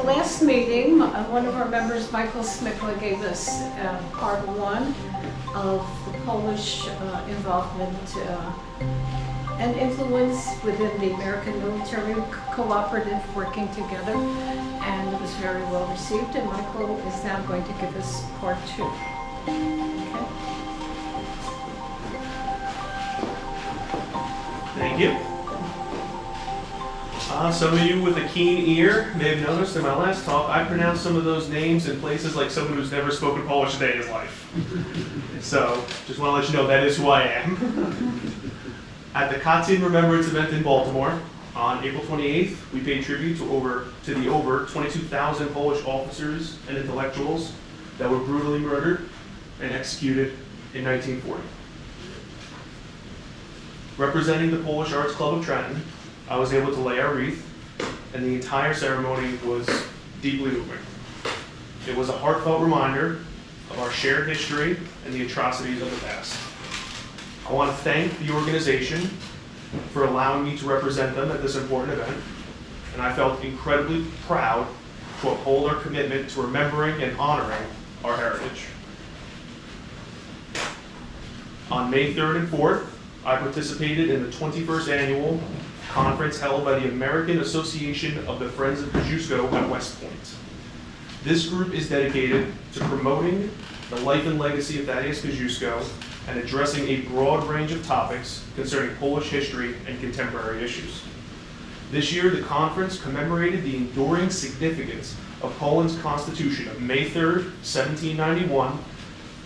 last meeting, one of our members, Michael Smykla, gave us part one of the Polish involvement and influence within the American military cooperative working together, and it was very well received, and Michael is now going to give us part two. Okay. Thank you. Some of you with a keen ear may have noticed in my last talk, I pronounced some of those names in places like someone who's never spoken Polish a day in his life. So, just want to let you know that is who I am. At the Katyń Remembrance event in Baltimore, on April 28th, we paid tribute to the over 22,000 Polish officers and intellectuals that were brutally murdered and executed in 1940. Representing the Polish Arts Club of Trenton, I was able to lay our wreath, and the entire ceremony was deeply moving. It was a heartfelt reminder of our shared history and the atrocities of the past. I want to thank the organization for allowing me to represent them at this important event, and I felt incredibly proud to uphold our commitment to remembering and honoring our heritage. On May 3rd and 4th, I participated in the 21st annual conference held by the American Association of the Friends of Kosciuszko at West Point. This group is dedicated to promoting the life and legacy of Thaddeus Kosciuszko and addressing a broad range of topics concerning Polish history and contemporary issues. This year, the conference commemorated the enduring significance of Poland's Constitution of May 3rd, 1791,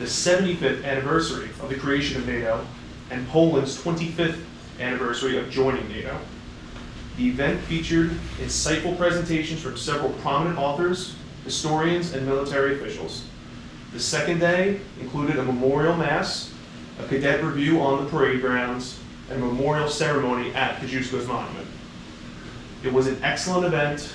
the 75th anniversary of the creation of NATO, and Poland's 25th anniversary of joining NATO. The event featured insightful presentations from several prominent authors, historians, and military officials. The second day included a memorial mass, a cadet review on the parade grounds, and a memorial ceremony at Kosciuszko's monument. It was an excellent event.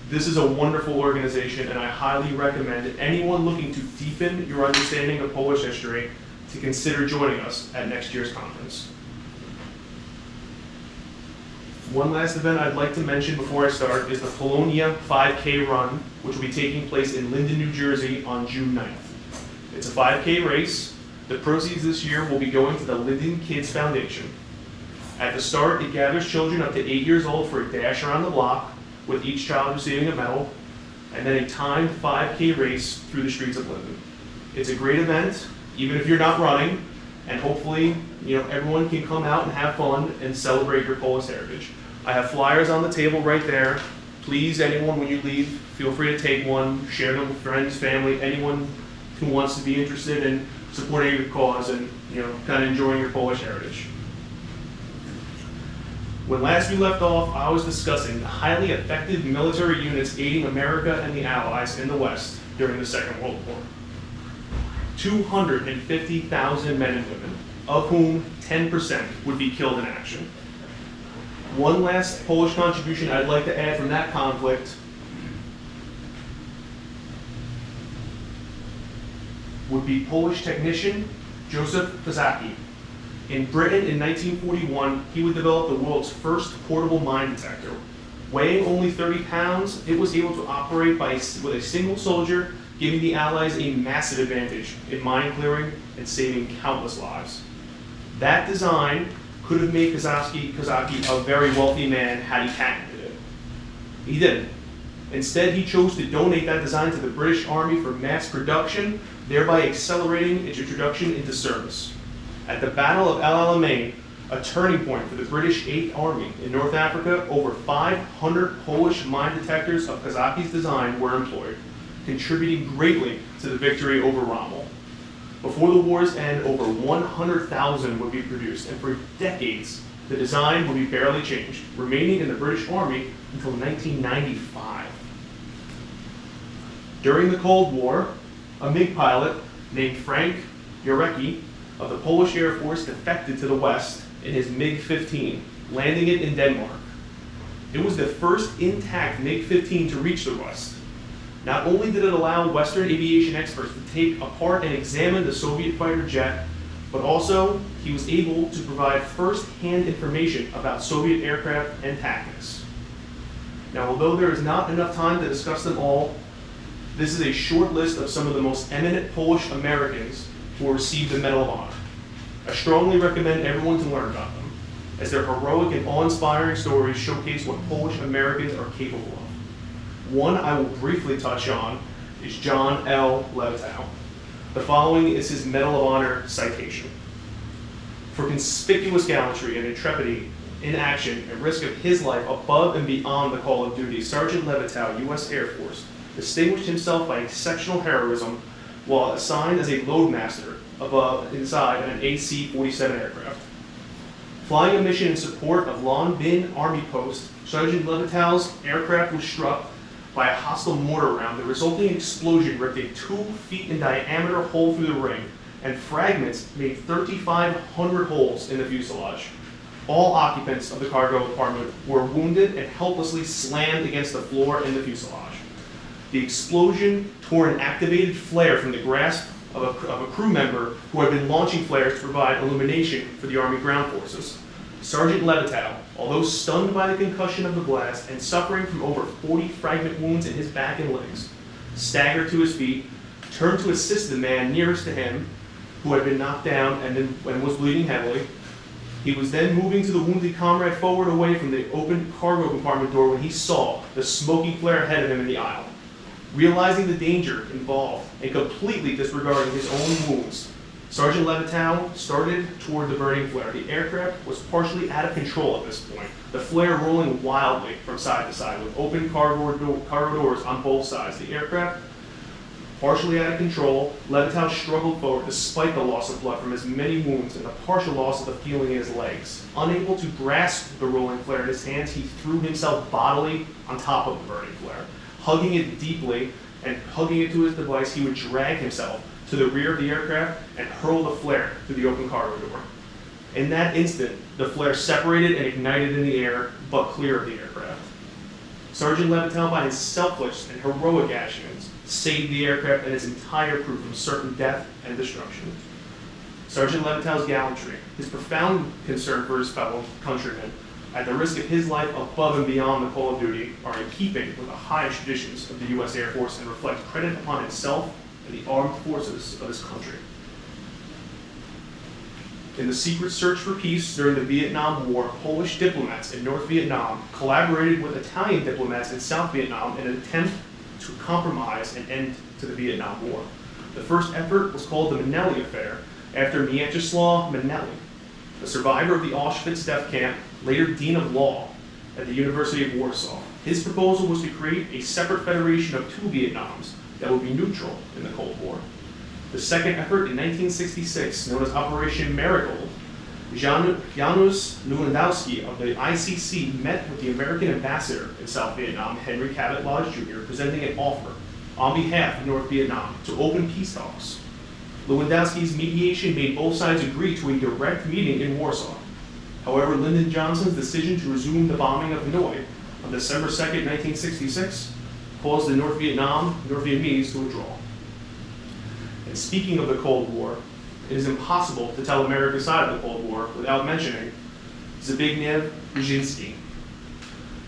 This is a wonderful organization, and I highly recommend anyone looking to deepen your understanding of Polish history to consider joining us at next year's conference. One last event I'd like to mention before I start is the Polonia 5K run, which will be taking place in Linden, New Jersey on June 9th. It's a 5K race. The proceeds this year will be going to the Linden Kids Foundation. At the start, it gathers children up to 8 years old for a dash around the block, with each child receiving a medal, and then a timed 5K race through the streets of Linden. It's a great event, even if you're not running, and hopefully, everyone can come out and have fun and celebrate your Polish heritage. I have flyers on the table right there. Please, anyone, when you leave, feel free to take one, share them with friends, family, anyone who wants to be interested in supporting your cause and, kind of enjoying your Polish heritage. When last we left off, I was discussing the highly effective military units aiding America and the Allies in the West during the Second World War. 250,000 men and women, of whom 10% would be killed in action. One last Polish contribution I'd like to add from that conflict would be Polish technician Joseph Kozaki. In Britain in 1941, he would develop the world's first portable mine detector. Weighing only 30 pounds, it was able to operate with a single soldier, giving the Allies a massive advantage in mine clearing and saving countless lives. That design could have made Kozaki a very wealthy man had he patented it. He didn't. Instead, he chose to donate that design to the British Army for mass production, thereby accelerating its introduction into service. At the Battle of El Alamein, a turning point for the British 8th Army in North Africa, over 500 Polish mine detectors of Kozaki's design were employed, contributing greatly to the victory over Rommel. Before the war's end, over 100,000 would be produced, and for decades, the design would be barely changed, remaining in the British Army until 1995. During the Cold War, a MiG pilot named Frank Jarecki of the Polish Air Force defected to the West in his MiG-15, landing it in Denmark. It was the first intact MiG-15 to reach the West. Not only did it allow Western aviation experts to take apart and examine the Soviet fighter jet, but also he was able to provide first-hand information about Soviet aircraft and tactics. Now, although there is not enough time to discuss them all, this is a short list of some of the most eminent Polish Americans who received the Medal of Honor. I strongly recommend everyone to learn about them, as their heroic and awe-inspiring stories showcase what Polish Americans are capable of. One I will briefly touch on is John L. Lewitow. The following is his Medal of Honor citation. For conspicuous gallantry and intrepidity in action at risk of his life above and beyond the call of duty, Sergeant Lewitow, U.S. Air Force, distinguished himself by exceptional heroism while assigned as a loadmaster inside an AC-47 aircraft. Flying a mission in support of Long Bin Army Post, Sergeant Lewitow's aircraft was struck by a hostile mortar round. The resulting explosion ripped a 2 feet in diameter hole through the ring, and fragments made 3,500 holes in the fuselage. All occupants of the cargo compartment were wounded and helplessly slammed against the floor in the fuselage. The explosion tore an activated flare from the grasp of a crew member who had been launching flares to provide illumination for the Army ground forces. Sergeant Lewitow, although stunned by the concussion of the blast and suffering from over 40 fragment wounds in his back and legs, staggered to his feet, turned to assist the man nearest to him, who had been knocked down and was bleeding heavily. He was then moving to the wounded comrade forward away from the open cargo compartment door when he saw the smoking flare ahead of him in the aisle. Realizing the danger involved and completely disregarding his own wounds, Sergeant Lewitow started toward the burning flare. The aircraft was partially out of control at this point, the flare rolling wildly from side to side with open cargo doors on both sides. The aircraft partially out of control, Lewitow struggled forward despite the loss of blood from his many wounds and the partial loss of the feeling in his legs. Unable to grasp the rolling flare in his hands, he threw himself bodily on top of the burning flare. Hugging it deeply and hugging it to his device, he would drag himself to the rear of the aircraft and hurl the flare through the open cargo door. In that instant, the flare separated and ignited in the air, but clear of the aircraft. Sergeant Lewitow, by his selfless and heroic actions, saved the aircraft and its entire crew from certain death and destruction. Sergeant Lewitow's gallantry, his profound concern for his fellow countrymen, at the risk of his life above and beyond the call of duty, are in keeping with the highest traditions of the U.S. Air Force and reflect credit upon himself and the armed forces of his country. In the secret search for peace during the Vietnam War, Polish diplomats in North Vietnam collaborated with Italian diplomats in South Vietnam in an attempt to compromise an end to the Vietnam War. The first effort was called the Manelli Affair, after Mieczysław Manelli, a survivor of the Auschwitz death camp, later Dean of Law at the University of Warsaw. His proposal was to create a separate federation of two Vietnams that would be neutral in the Cold War. The second effort in 1966, known as Operation Marigold, Janusz Lewandowski of the ICC met with the American ambassador in South Vietnam, Henry Cabot Lodge Jr., presenting an offer on behalf of North Vietnam to open peace talks. Lewandowski's mediation made both sides agree to a direct meeting in Warsaw. However, Lyndon Johnson's decision to resume the bombing of Hanoi on December 2nd, 1966, caused the North Vietnamese to withdraw. And speaking of the Cold War, it is impossible to tell America's side of the Cold War without mentioning Zbigniew Brzezinski.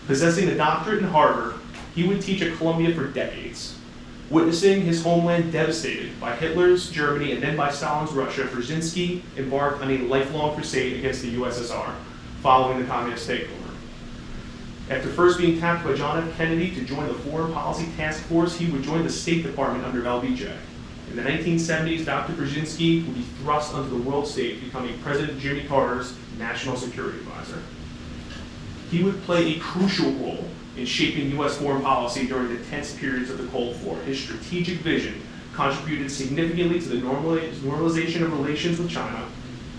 Possessing a doctorate in Harvard, he would teach at Columbia for decades. Witnessing his homeland devastated by Hitler's Germany and then by Stalin's Russia, Brzezinski embarked on a lifelong crusade against the USSR following the communist takeover. After first being tapped by John F. Kennedy to join the Foreign Policy Task Force, he would join the State Department under LBJ. In the 1970s, Dr. Brzezinski would be thrust onto the world stage, becoming President Jimmy Carter's National Security Advisor. He would play a crucial role in shaping U.S. foreign policy during the tense periods of the Cold War. His strategic vision contributed significantly to the normalization of relations with China,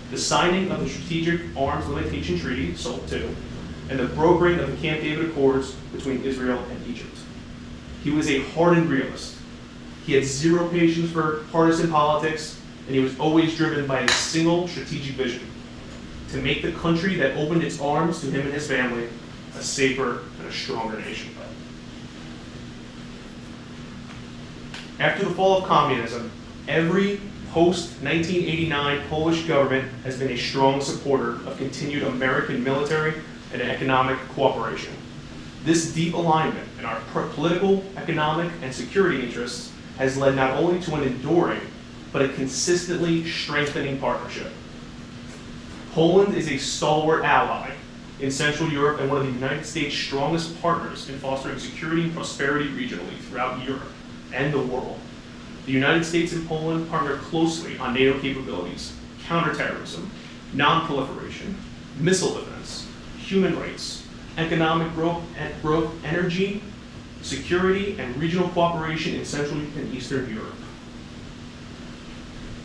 the signing of the Strategic Arms Limitation Treaty, SALT II, and the brokering of the Camp David Accords between Israel and Egypt. He was a hardened realist. He had zero patience for partisan politics, and he was always driven by a single strategic vision: to make the country that opened its arms to him and his family a safer and a stronger nation. After the fall of communism, every post-1989 Polish government has been a strong supporter of continued American military and economic cooperation. This deep alignment in our political, economic, and security interests has led not only to an enduring, but a consistently strengthening partnership. Poland is a stalwart ally in Central Europe and one of the United States' strongest partners in fostering security and prosperity regionally throughout Europe and the world. The United States and Poland partner closely on NATO capabilities, counterterrorism, non-proliferation, missile defense, human rights, economic growth, energy, security, and regional cooperation in Central and Eastern Europe.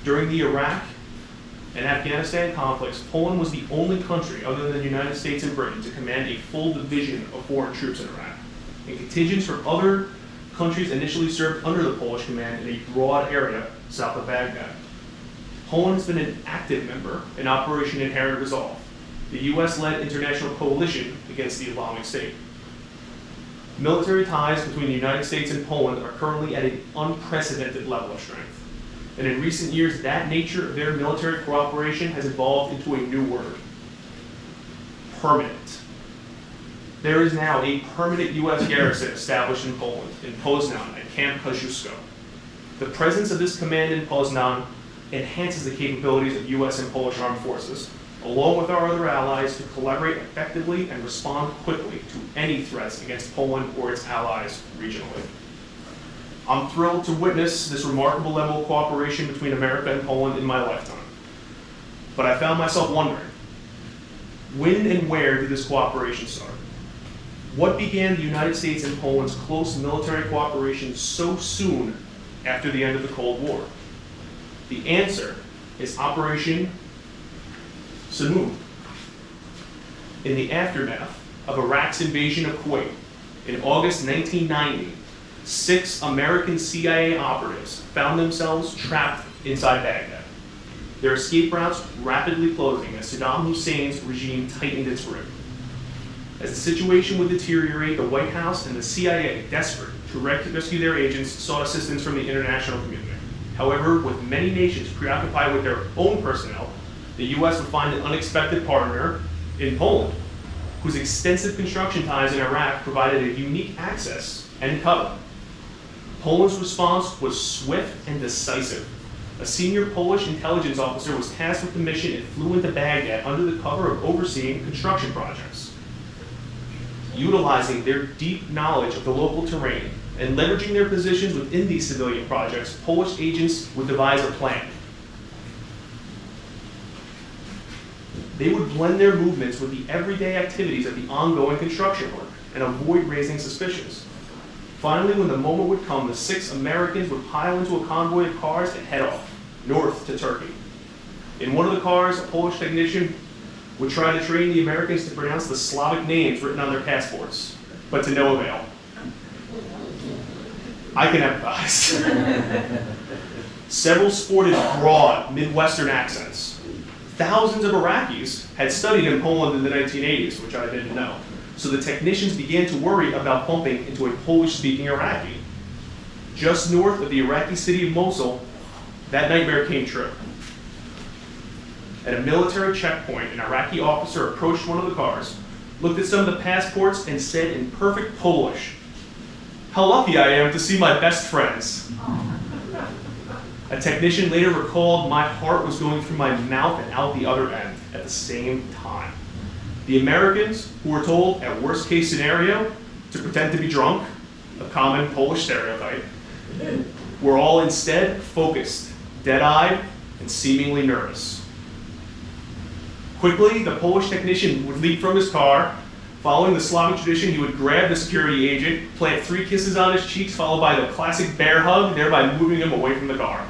During the Iraq and Afghanistan conflicts, Poland was the only country other than the United States and Britain to command a full division of foreign troops in Iraq. And contingents from other countries initially served under the Polish command in a broad area south of Baghdad. Poland has been an active member in Operation Inherent Resolve, the US-led international coalition against the Islamic State. Military ties between the United States and Poland are currently at an unprecedented level of strength. And in recent years, that nature of their military cooperation has evolved into a new word: permanent. There is now a permanent US garrison established in Poland, in Poznan and Camp Kosciuszko. The presence of this command in Poznan enhances the capabilities of US and Polish armed forces, along with our other allies, to collaborate effectively and respond quickly to any threats against Poland or its allies regionally. I'm thrilled to witness this remarkable level of cooperation between America and Poland in my lifetime. But I found myself wondering, when and where did this cooperation start? What began the United States and Poland's close military cooperation so soon after the end of the Cold War? The answer is Operation Simoon. In the aftermath of Iraq's invasion of Kuwait in August 1990, 6 American CIA operatives found themselves trapped inside Baghdad. Their escape routes rapidly closing as Saddam Hussein's regime tightened its grip. As the situation would deteriorate, the White House and the CIA, desperate to rescue their agents, sought assistance from the international community. However, with many nations preoccupied with their own personnel, the US would find an unexpected partner in Poland, whose extensive construction ties in Iraq provided a unique access and cover. Poland's response was swift and decisive. A senior Polish intelligence officer was tasked with the mission and flew into Baghdad under the cover of overseeing construction projects. Utilizing their deep knowledge of the local terrain and leveraging their positions within these civilian projects, Polish agents would devise a plan. They would blend their movements with the everyday activities of the ongoing construction work and avoid raising suspicions. Finally, when the moment would come, the 6 Americans would pile into a convoy of cars and head off, north to Turkey. In one of the cars, a Polish technician would try to train the Americans to pronounce the Slavic names written on their passports, but to no avail. I can empathize. Several sported broad Midwestern accents. Thousands of Iraqis had studied in Poland in the 1980s, which I didn't know. So the technicians began to worry about bumping into a Polish-speaking Iraqi. Just north of the Iraqi city of Mosul, that nightmare came true. At a military checkpoint, an Iraqi officer approached one of the cars, looked at some of the passports, and said in perfect Polish, "How lucky I am to see my best friends." A technician later recalled, "My heart was going through my mouth and out the other end at the same time." The Americans, who were told, at worst case scenario, to pretend to be drunk, a common Polish stereotype, were all instead focused, dead-eyed, and seemingly nervous. Quickly, the Polish technician would leap from his car. Following the Slavic tradition, he would grab the security agent, plant 3 kisses on his cheeks, followed by the classic bear hug, thereby moving him away from the car.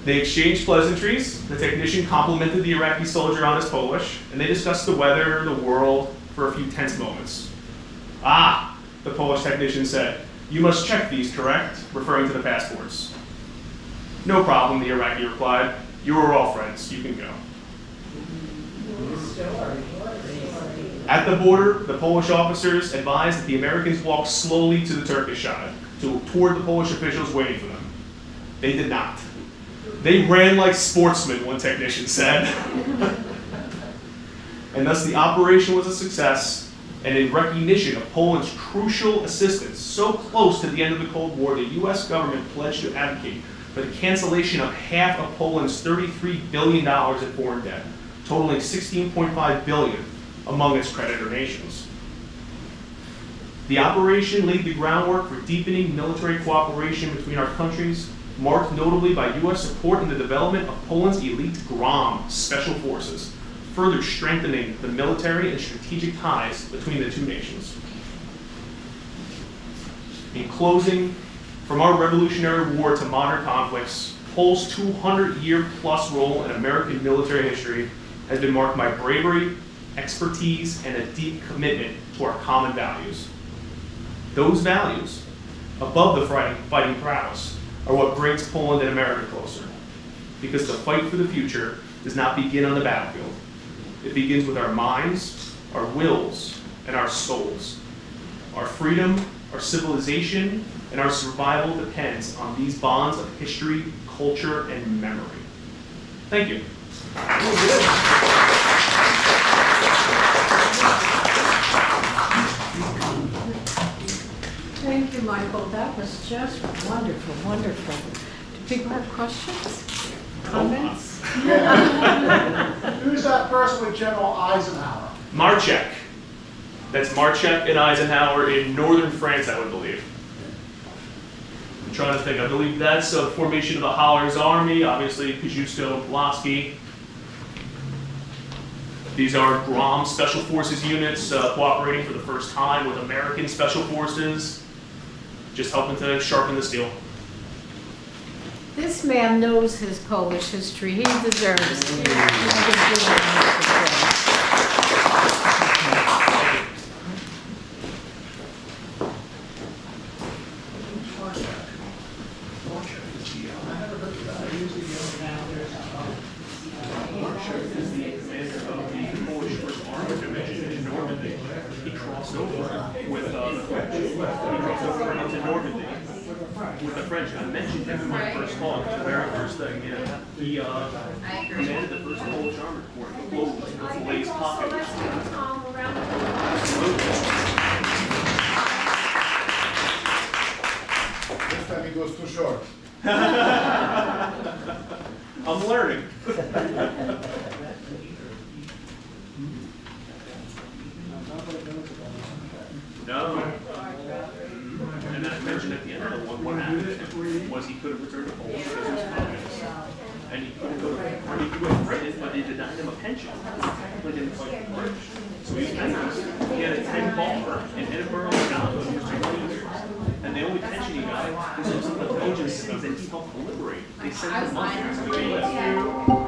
They exchanged pleasantries. The technician complimented the Iraqi soldier on his Polish, and they discussed the weather, the world, for a few tense moments. "Ah," the Polish technician said, "you must check these, correct?" referring to the passports. "No problem," the Iraqi replied. "You are all friends. You can go." At the border, the Polish officers advised that the Americans walk slowly to the Turkish side, toward the Polish officials waiting for them. They did not. They ran like sportsmen, one technician said. And thus the operation was a success, And in recognition of Poland's crucial assistance so close to the end of the Cold War, the U.S. government pledged to advocate for the cancellation of half of Poland's $33 billion in foreign debt, totaling $16.5 billion among its creditor nations. The operation laid the groundwork for deepening military cooperation between our countries, marked notably by U.S. support in the development of Poland's elite GROM special forces, further strengthening the military and strategic ties between the two nations. In closing, from our Revolutionary War to modern conflicts, Poland's 200-year-plus role in American military history has been marked by bravery, expertise, and a deep commitment to our common values. Those values, above the fighting prowess, are what brings Poland and America closer. Because the fight for the future does not begin on the battlefield. It begins with our minds, our wills, and our souls. Our freedom, our civilization, and our survival depends on these bonds of history, culture, and memory. Thank you. Thank you, Michael. That was just wonderful, wonderful. Do people have questions? Comments? Who's that person with General Eisenhower? Marchek. That's Marchek and Eisenhower in northern France, I would believe. I'm trying to think. I believe that's a formation of the Holler's Army, obviously Kosciuszko, Pulaski. These are GROM Special Forces units cooperating for the first time with American Special Forces, just helping to sharpen the steel. This man knows his Polish history. He deserves it. With the French, I mentioned him in my first talk, the very first thing. He commanded the first Polish Armored Corps, closed the Blaze Pocket. This time it goes too short. I'm learning. No. And I mentioned at the end of the one, what happened was he could have returned to Poland because he was communist. And he couldn't go to Britain, but they denied him a pension. Like in the British. So he was penniless. He had a 10-bar in Edinburgh, Scotland for 20 years. And the only pension he got was from some of the Belgian cities that he helped liberate. They sent him money to jail.